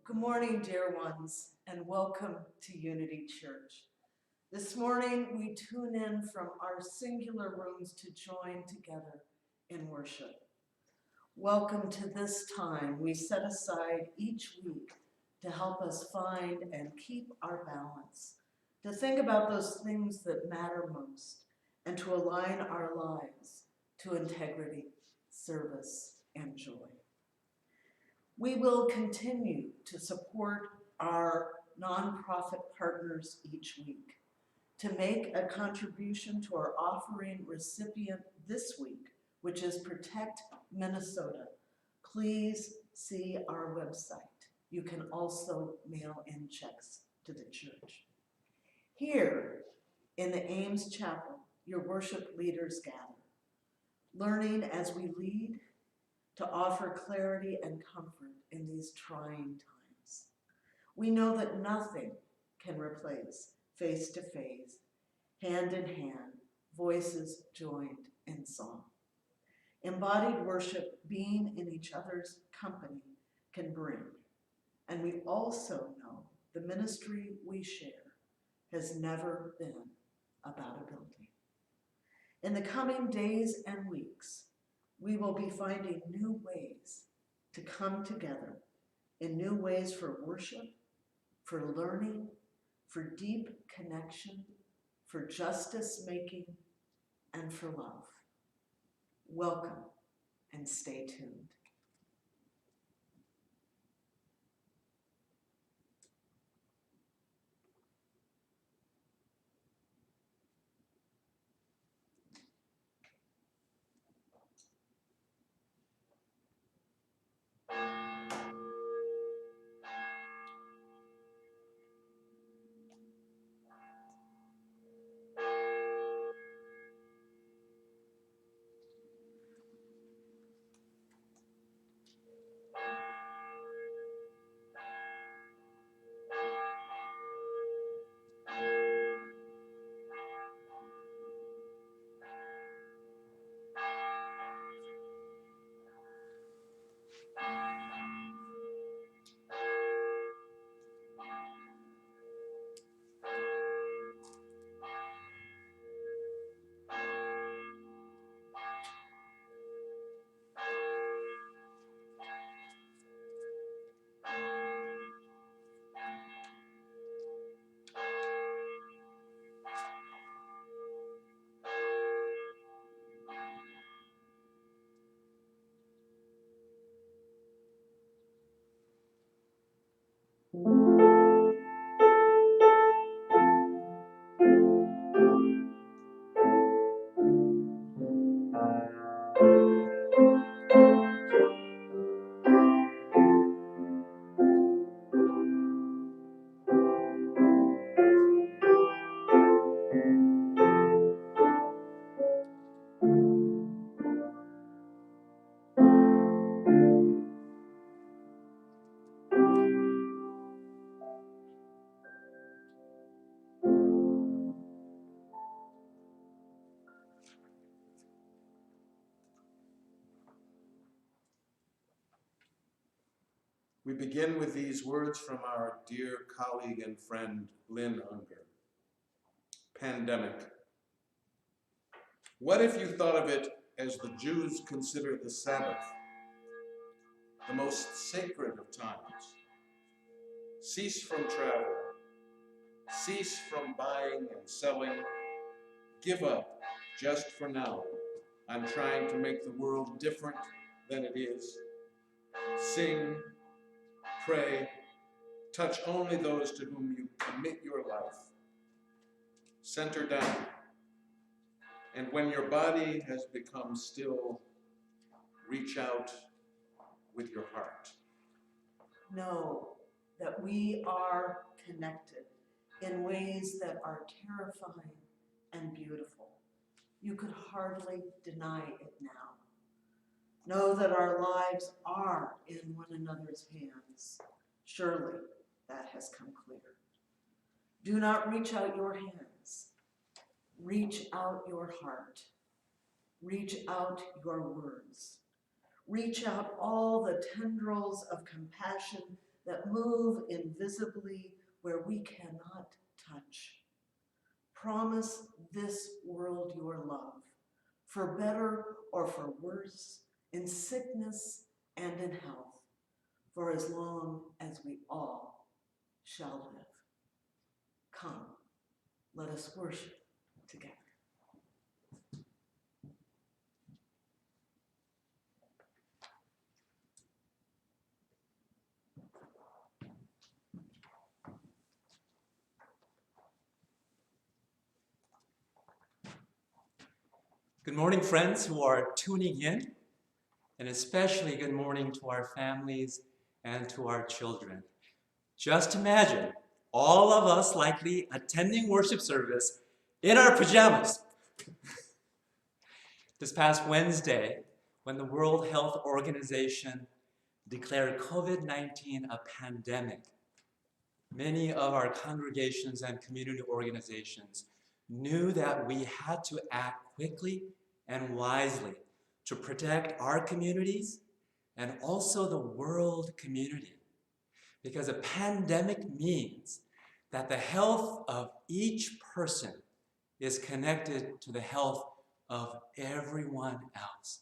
Good morning, dear ones, and welcome to Unity Church. This morning, we tune in from our singular rooms to join together in worship. Welcome to this time we set aside each week to help us find and keep our balance, to think about those things that matter most, and to align our lives to integrity, service, and joy. We will continue to support our nonprofit partners each week. To make a contribution to our offering recipient this week, which is Protect Minnesota, please see our website. You can also mail in checks to the church. Here in the Ames Chapel, your worship leaders gather, learning as we lead to offer clarity and comfort in these trying times. We know that nothing can replace face-to-face, hand-in-hand, voices joined in song. Embodied worship, being in each other's company, can bring. And we also know the ministry we share has never been about a building. In the coming days and weeks, we will be finding new ways to come together in new ways for worship, for learning, for deep connection, for justice making, and for love. Welcome and stay tuned. We begin with these words from our dear colleague and friend, Lynn Unger. Pandemic. What if you thought of it as the Jews consider the Sabbath, the most sacred of times? Cease from travel, cease from buying and selling, give up just for now on trying to make the world different than it is. Sing, pray, touch only those to whom you commit your life. Center down. And when your body has become still, reach out with your heart. Know that we are connected in ways that are terrifying and beautiful. You could hardly deny it now. Know that our lives are in one another's hands. Surely that has come clear. Do not reach out your hands. Reach out your heart. Reach out your words. Reach out all the tendrils of compassion that move invisibly where we cannot touch. Promise this world your love, for better or for worse, in sickness and in health, for as long as we all shall live. Come, let us worship together. Good morning, friends who are tuning in, and especially good morning to our families and to our children. Just imagine all of us likely attending worship service in our pajamas. This past Wednesday, when the World Health Organization declared COVID-19 a pandemic, many of our congregations and community organizations knew that we had to act quickly and wisely to protect our communities and also the world community. Because a pandemic means that the health of each person is connected to the health of everyone else.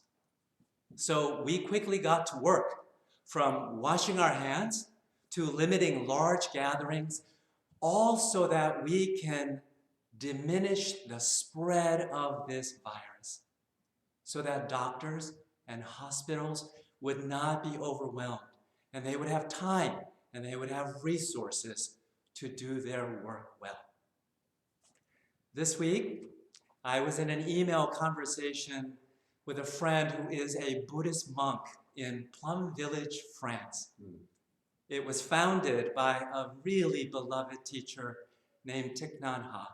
So we quickly got to work, from washing our hands to limiting large gatherings, all so that we can diminish the spread of this virus, so that doctors and hospitals would not be overwhelmed, and they would have time and they would have resources to do their work well. This week, I was in an email conversation with a friend who is a Buddhist monk in Plum Village, France. It was founded by a really beloved teacher named Thich Nhat Hanh.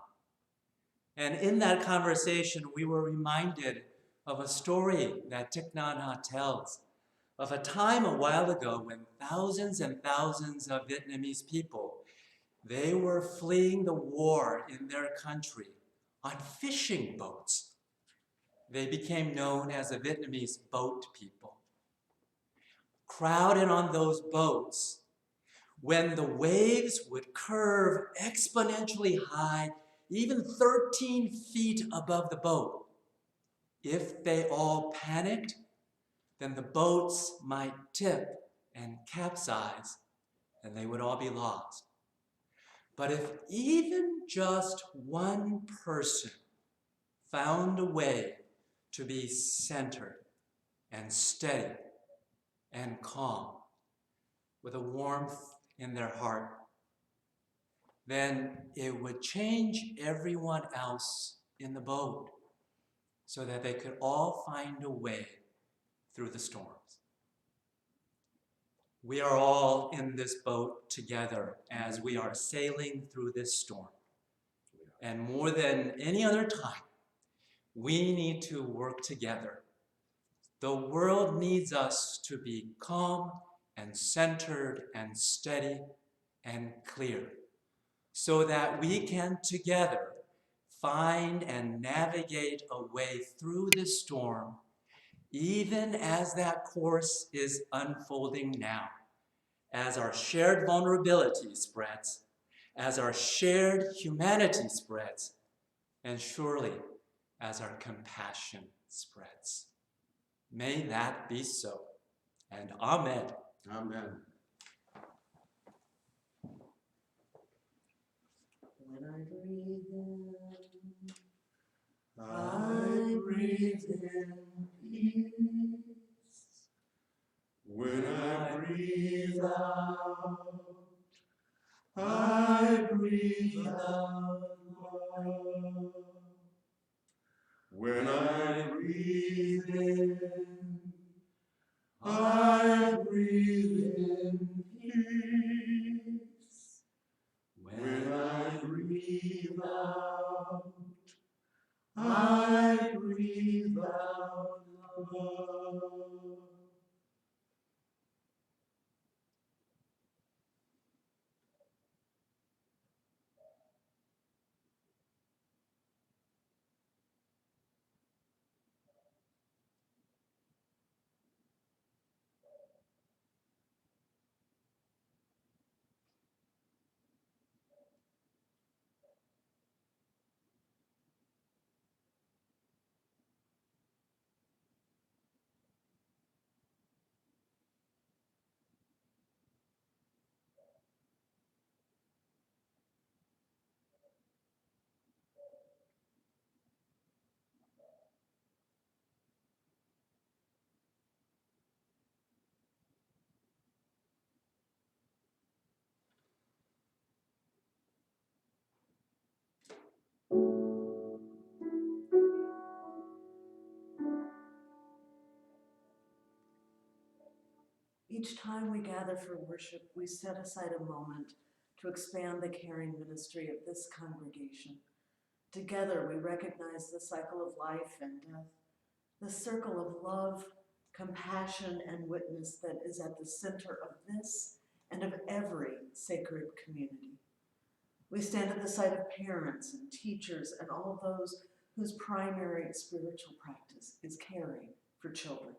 And in that conversation, we were reminded of a story that Thich Nhat Hanh tells of a time a while ago when thousands and thousands of Vietnamese people, they were fleeing the war in their country on fishing boats. They became known as the Vietnamese boat people. Crowded on those boats, when the waves would curve exponentially high, even 13 feet above the boat, if they all panicked, then the boats might tip and capsize, and they would all be lost. But if even just one person found a way to be centered and steady and calm, with a warmth in their heart, then it would change everyone else in the boat so that they could all find a way through the storms. We are all in this boat together as we are sailing through this storm. And more than any other time, we need to work together. The world needs us to be calm and centered and steady and clear, so that we can together find and navigate a way through this storm, even as that course is unfolding now, as our shared vulnerability spreads, as our shared humanity spreads, and surely as our compassion spreads. May that be so. And amen. Amen. When I breathe in, I breathe in peace. When I breathe out, I breathe out love. When I breathe in, I breathe in peace. When I breathe out, I breathe out love. Each time we gather for worship, we set aside a moment to expand the caring ministry of this congregation. Together, we recognize the cycle of life and death, the circle of love, compassion, and witness that is at the center of this and of every sacred community. We stand at the side of parents and teachers and all those whose primary spiritual practice is caring for children,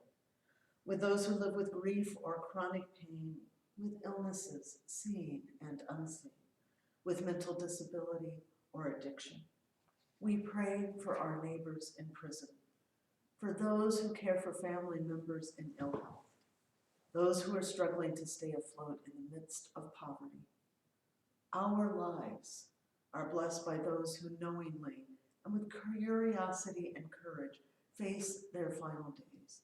with those who live with grief or chronic pain, with illnesses seen and unseen, with mental disability or addiction. We pray for our neighbors in prison, for those who care for family members in ill health, those who are struggling to stay afloat in the midst of poverty. Our lives are blessed by those who knowingly and with curiosity and courage face their final days,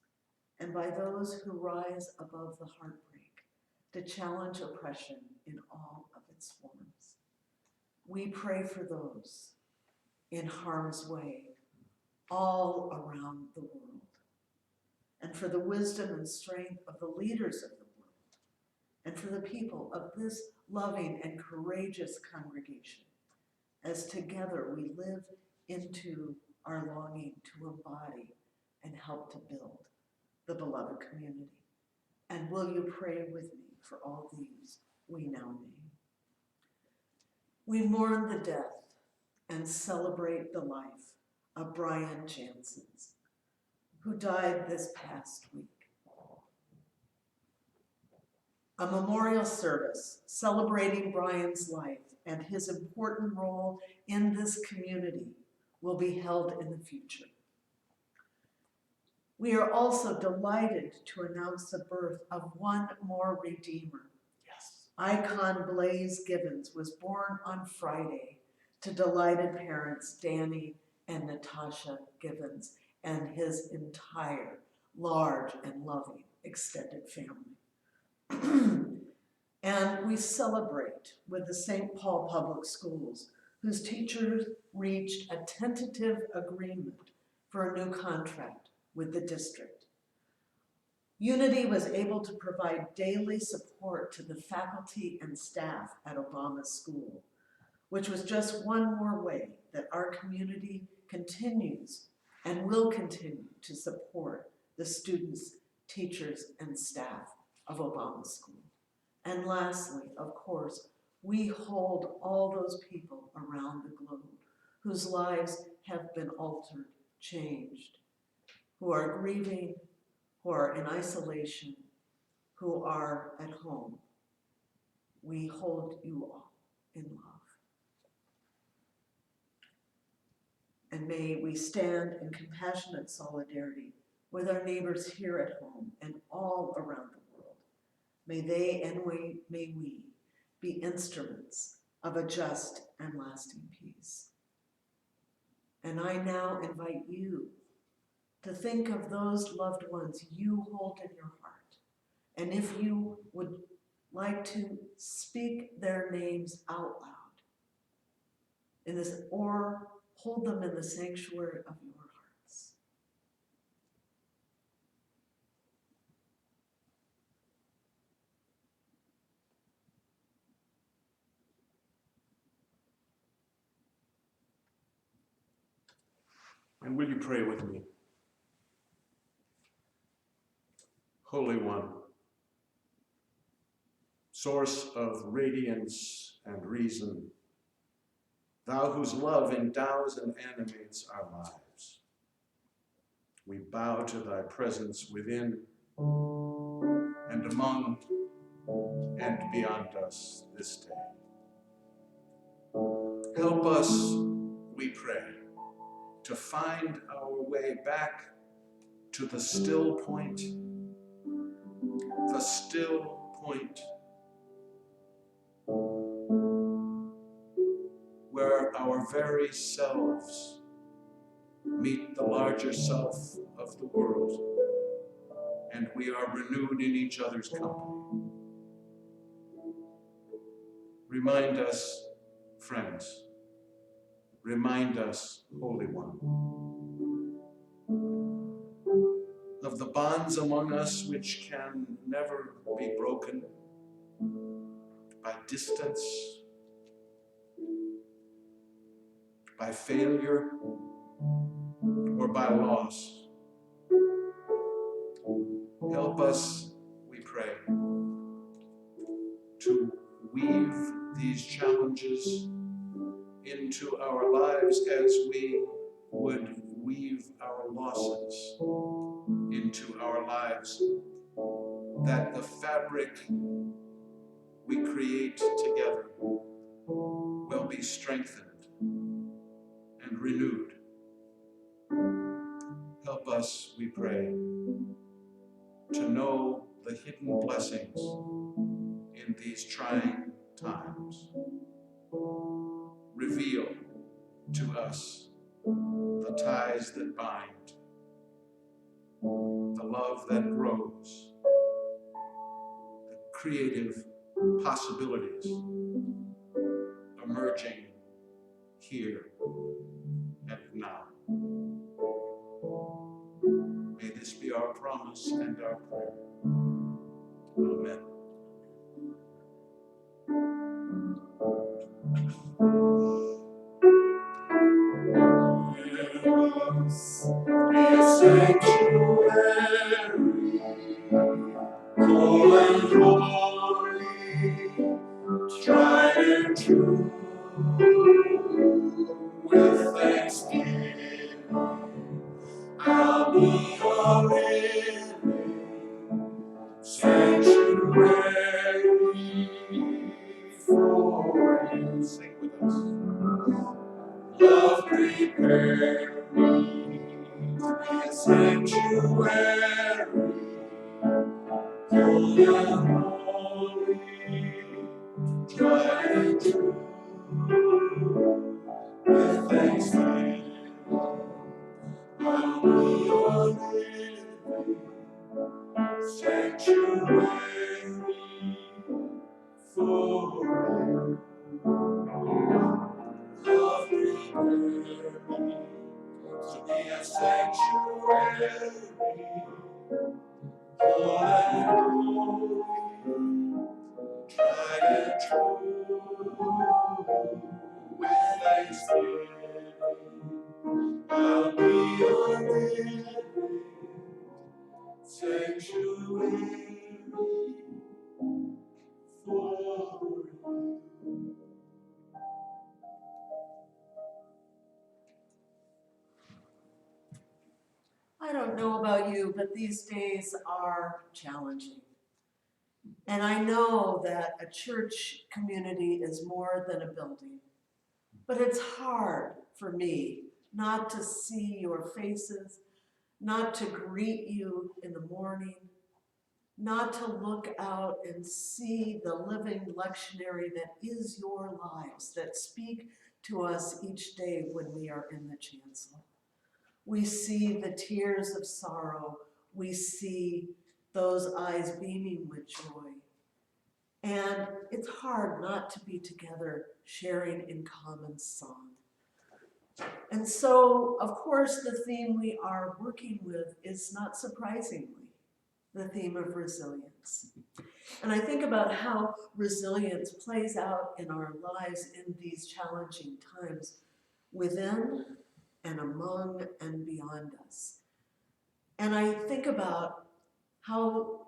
and by those who rise above the heartbreak to challenge oppression in all of its forms. We pray for those in harm's way all around the world, and for the wisdom and strength of the leaders of the world, and for the people of this loving and courageous congregation, as together we live into our longing to embody and help to build the beloved community. And will you pray with me for all these we now name? We mourn the death and celebrate the life of Brian Janssens, who died this past week. A memorial service celebrating Brian's life and his important role in this community will be held in the future. We are also delighted to announce the birth of one more Redeemer. Yes. Icon Blaze Gibbons was born on Friday to delighted parents Danny and Natasha Gibbons and his entire large and loving extended family. And we celebrate with the St. Paul Public Schools, whose teachers reached a tentative agreement for a new contract with the district. Unity was able to provide daily support to the faculty and staff at Obama's school, which was just one more way that our community continues and will continue to support the students, teachers, and staff of Obama's school. And lastly, of course, we hold all those people around the globe whose lives have been altered, changed, who are grieving, who are in isolation, who are at home, we hold you all in love. And may we stand in compassionate solidarity with our neighbors here at home and all around the world. May they and may we be instruments of a just and lasting peace. And I now invite you to think of those loved ones you hold in your heart. And if you would like to speak their names out loud in this, or hold them in the sanctuary of your hearts. And will you pray with me? Holy One, source of radiance and reason, thou whose love endows and animates our lives, we bow to thy presence within and among and beyond us this day. Help us, we pray, to find our way back to the still point where our very selves meet the larger self of the world, and we are renewed in each other's company. Remind us, friends, remind us, Holy One, of the bonds among us which can never be broken by distance, by failure, or by loss. Help us, we pray, to weave these challenges into our lives as we would weave our losses into our lives, that the fabric we create together will be strengthened and renewed. Help us, we pray, to know the hidden blessings in these trying times. Reveal to us the ties that bind, the love that grows, the creative possibilities emerging here and now. May this be our promise and our prayer. Amen. Be a sanctuary, whole and holy, tried and true, with thanksgiving, I'll be a living sanctuary for you. Sing with us. Love, prepare me to be a sanctuary, holy and holy, tried and true, with thanksgiving, I'll be your living sanctuary for you. Love, prepare me to be a sanctuary, holy and holy, tried and true, with thanksgiving, I'll be your living sanctuary for you. I don't know about you, but these days are challenging. And I know that a church community is more than a building, but it's hard for me not to see your faces, not to greet you in the morning, not to look out and see the living lectionary that is your lives, that speak to us each day when we are in the chancel. We see the tears of sorrow. We see those eyes beaming with joy. And it's hard not to be together sharing in common song. And so, of course, the theme we are working with is, not surprisingly, the theme of resilience. And I think about how resilience plays out in our lives in these challenging times, within and among and beyond us. And I think about how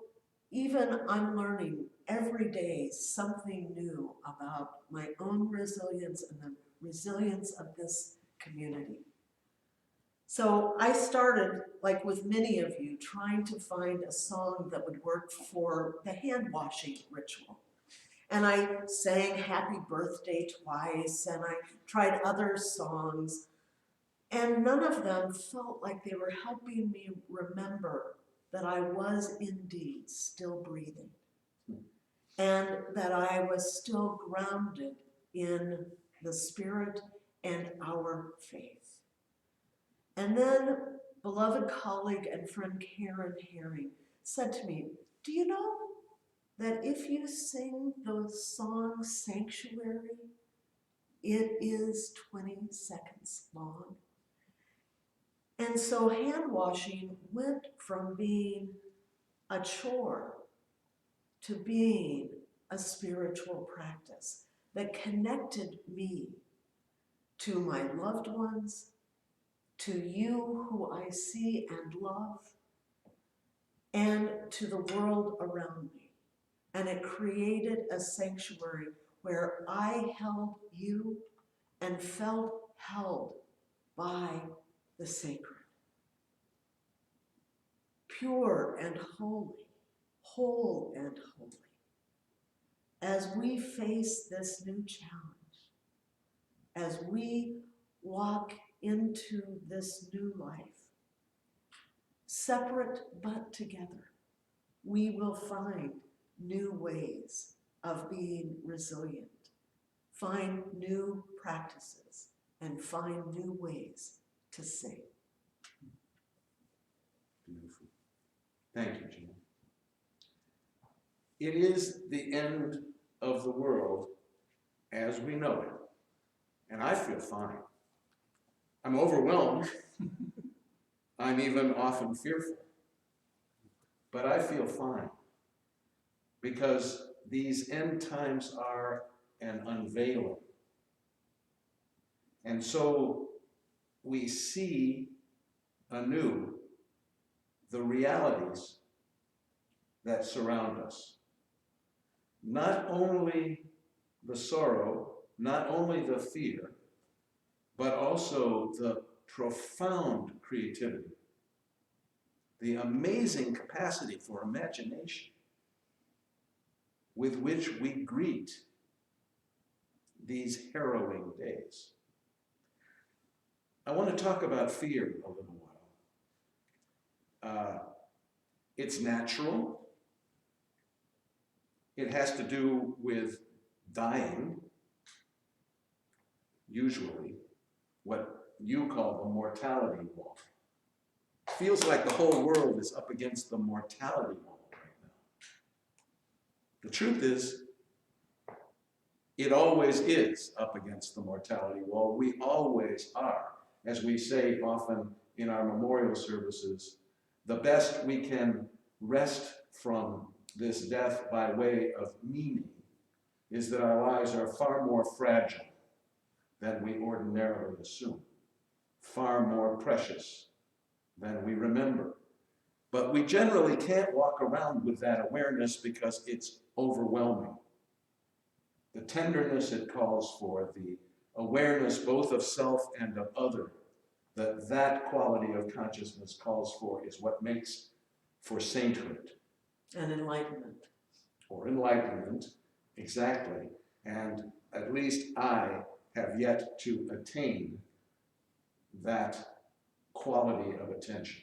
even I'm learning every day something new about my own resilience and the resilience of this community. So I started, like with many of you, trying to find a song that would work for the hand washing ritual. And I sang Happy Birthday twice, and I tried other songs, and none of them felt like they were helping me remember that I was indeed still breathing, and that I was still grounded in the Spirit and our faith. And then beloved colleague and friend Karen Herring said to me, do you know that if you sing those songs Sanctuary, it is 20 seconds long? And so hand washing went from being a chore to being a spiritual practice that connected me to my loved ones, to you who I see and love, and to the world around me. And it created a sanctuary where I held you and felt held by the sacred. Pure and holy, whole and holy. As we face this new challenge, as we walk into this new life, separate but together, we will find new ways of being resilient, find new practices, and find new ways to sing. Beautiful. Thank you, Jean. It is the end of the world as we know it, and I feel fine. I'm overwhelmed. I'm even often fearful. But I feel fine because these end times are an unveiling. And so we see anew the realities that surround us. Not only the sorrow, not only the fear, but also the profound creativity, the amazing capacity for imagination with which we greet these harrowing days. I want to talk about fear a little while. It's natural. It has to do with dying, usually what you call the mortality wall. Feels like the whole world is up against the mortality wall right now. The truth is, it always is up against the mortality wall. We always are. As we say often in our memorial services, the best we can wrest from this death by way of meaning is that our lives are far more fragile than we ordinarily assume, far more precious than we remember. But we generally can't walk around with that awareness because it's overwhelming. The tenderness it calls for, the awareness both of self and of other, that quality of consciousness calls for is what makes for sainthood. And enlightenment. or enlightenment exactly, and at least I have yet to attain that quality of attention.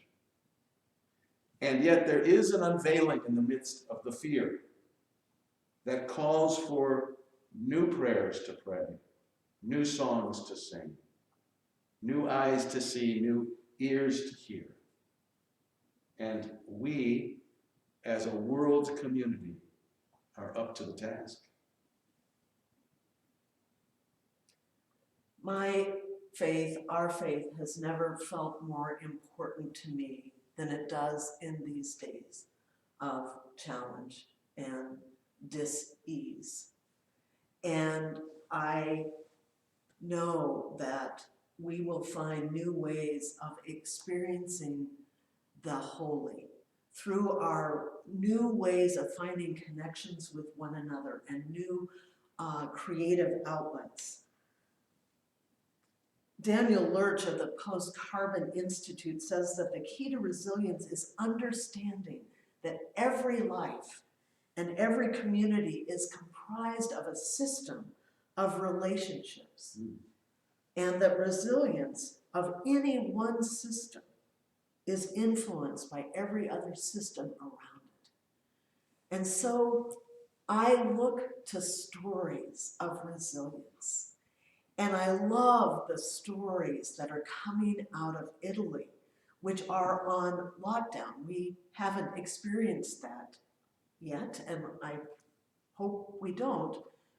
And yet there is an unveiling in the midst of the fear that calls for new prayers to pray, new songs to sing, new eyes to see, new ears to hear. And we, as a world community, are up to the task. My faith, our faith, has never felt more important to me than it does in these days of challenge and dis-ease. And I know that we will find new ways of experiencing the holy through our new ways of finding connections with one another and new creative outlets. Daniel Lurch of the Post-Carbon Institute says that the key to resilience is understanding that every life and every community is comprised of a system of relationships, and that resilience of any one system is influenced by every other system around it. And so I look to stories of resilience. And I love the stories that are coming out of Italy, which are on lockdown. We haven't experienced that yet, and I hope we don't.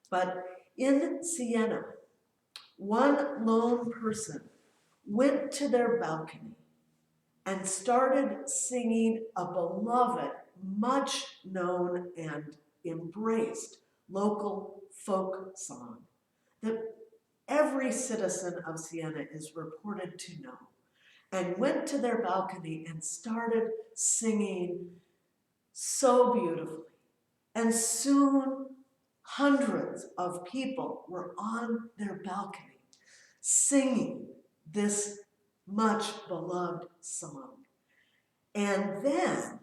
But in Siena, one lone person went to their balcony and started singing a beloved, much known and embraced local folk song that every citizen of Siena is reported to know, and went to their balcony and started singing so beautifully. And soon hundreds of people were on their balcony singing this much beloved song. And then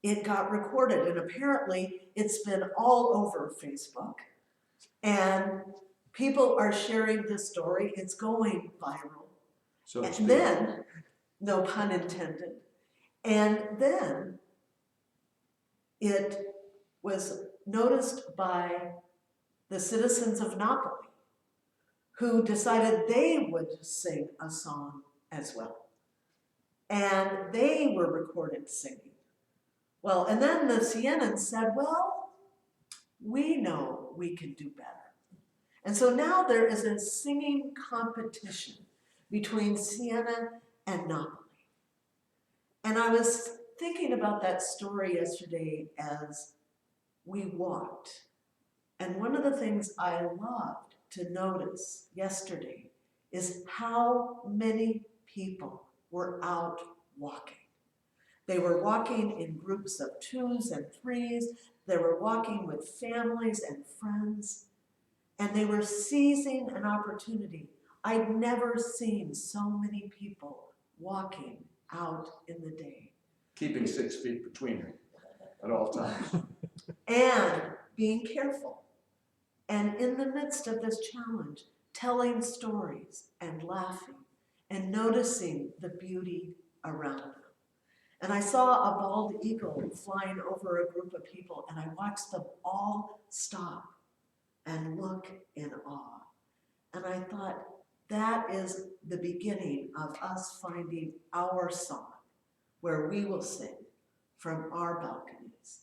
it got recorded, and apparently it's been all over Facebook. And people are sharing this story. It's going viral. So to And speak. then, no pun intended, and then it was noticed by the citizens of Napoli, who decided they would sing a song as well. And they were recorded singing. Well, and then the Sienans said, well, we know we can do better. And so now there is a singing competition between Siena and Napoli. And I was thinking about that story yesterday as we walked. And one of the things I loved to notice yesterday is how many people were out walking. They were walking in groups of 2s and 3s. They were walking with families and friends. And they were seizing an opportunity. I'd never seen so many people walking out in the day. Keeping 6 feet between them at all times. And being careful. And in the midst of this challenge, telling stories and laughing and noticing the beauty around them. And I saw a bald eagle flying over a group of people, and I watched them all stop and look in awe. And I thought, that is the beginning of us finding our song, where we will sing from our balconies,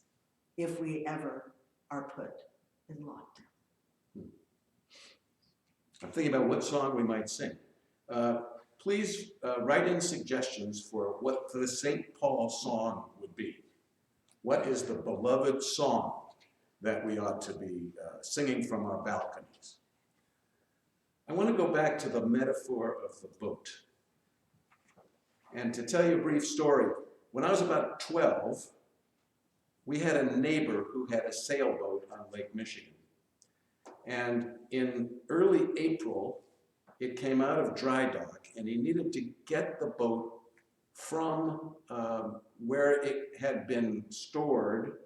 if we ever are put in lockdown. I'm thinking about what song we might sing. Please write in suggestions for what the St. Paul song would be. What is the beloved song that we ought to be singing from our balconies? I want to go back to the metaphor of the boat. And to tell you a brief story, when I was about 12, we had a neighbor who had a sailboat on Lake Michigan. And in early April, it came out of dry dock, and he needed to get the boat from where it had been stored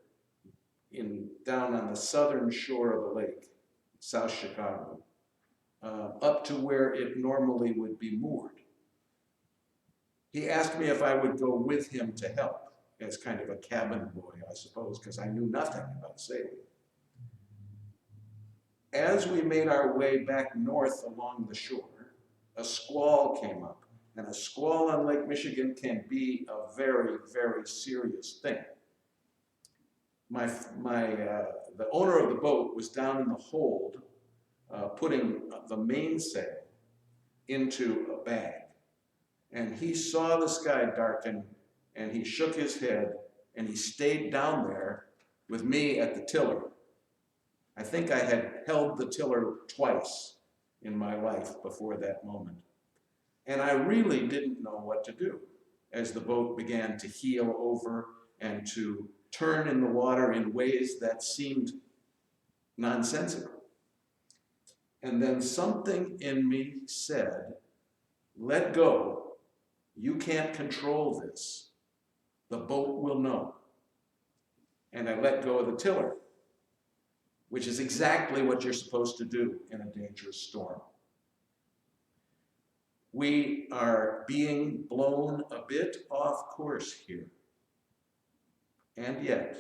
down on the southern shore of the lake, South Chicago, up to where it normally would be moored. He asked me if I would go with him to help, as kind of a cabin boy, I suppose, because I knew nothing about sailing. As we made our way back north along the shore, a squall came up. And a squall on Lake Michigan can be a very, very serious thing. The owner of the boat was down in the hold, putting the mainsail into a bag. And he saw the sky darken, and he shook his head, and he stayed down there with me at the tiller. I think I had held the tiller twice in my life before that moment. And I really didn't know what to do as the boat began to heel over and to turn in the water in ways that seemed nonsensical. And then something in me said, let go. You can't control this. The boat will know. And I let go of the tiller, which is exactly what you're supposed to do in a dangerous storm. We are being blown a bit off course here. And yet,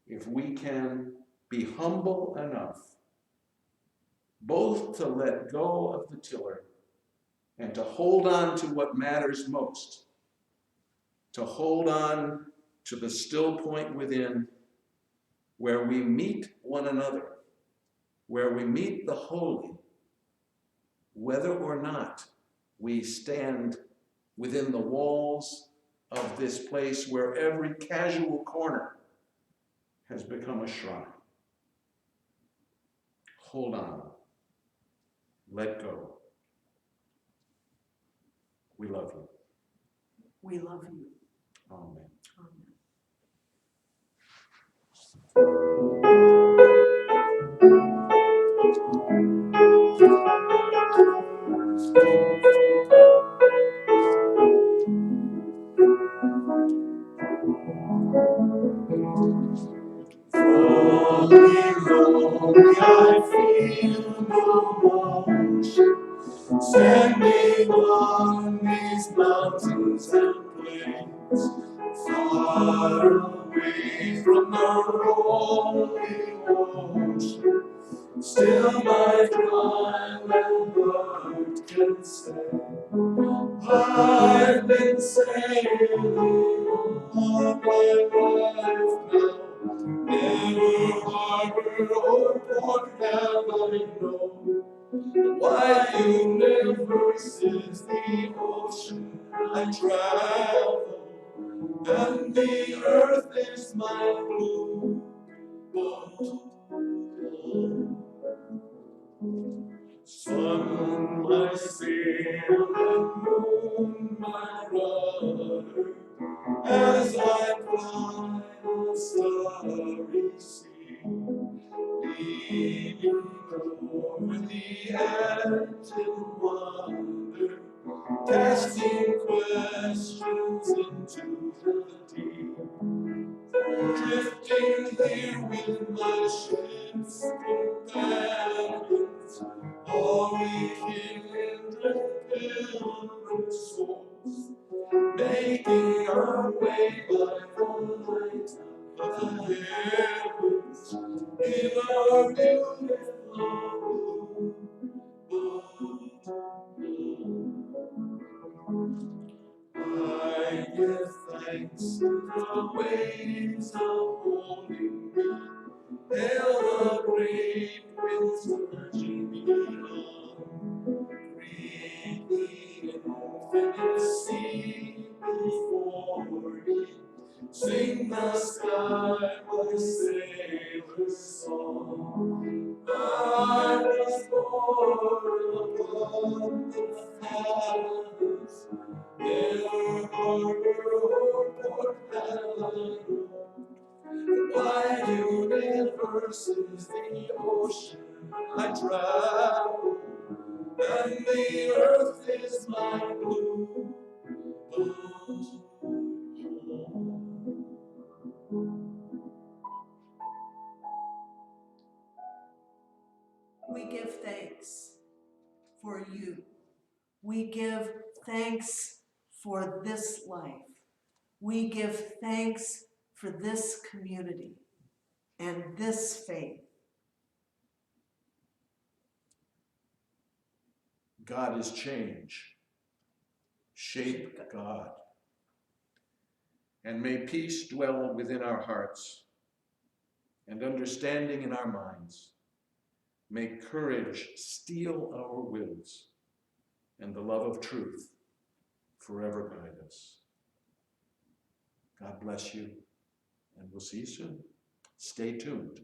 if we can be humble enough both to let go of the tiller and to hold on to what matters most, to hold on to the still point within where we meet one another, where we meet the holy, whether or not we stand within the walls of this place where every casual corner has become a shrine. Hold on. Let go. We love you. We love you. Amen. Amen. Lonely, I feel no motion, standing on these mountains and plains, far away from the rolling ocean. Still my dry land heart can say, I've been sailing all my life now. Never harbor or port have I known. Why universe is the ocean I travel, and the earth is my blue boat. Sun, my sail, and moon, my rudder, as I climb a starry sea, leaning over the edge in wonder, casting questions into the deep. Drifting here with my ship's companions, all we kindred pilgrim souls, making our way by the light of the heavens in our beautiful blue boat. I give thanks to the waves of holding me. Hail the great winds urging me on. Greet the infinite sea before me. Sing the sky my sailor's song. I was born upon the heavens. Never harbor or port have I known. The wide universe is the ocean I travel, and the earth is my blue home. We give thanks for you. We give thanks for this life. We give thanks for this community and this faith. God is change. Shape God. And may peace dwell within our hearts and understanding in our minds. May courage steel our wills and the love of truth forever guide us. God bless you, and we'll see you soon. Stay tuned.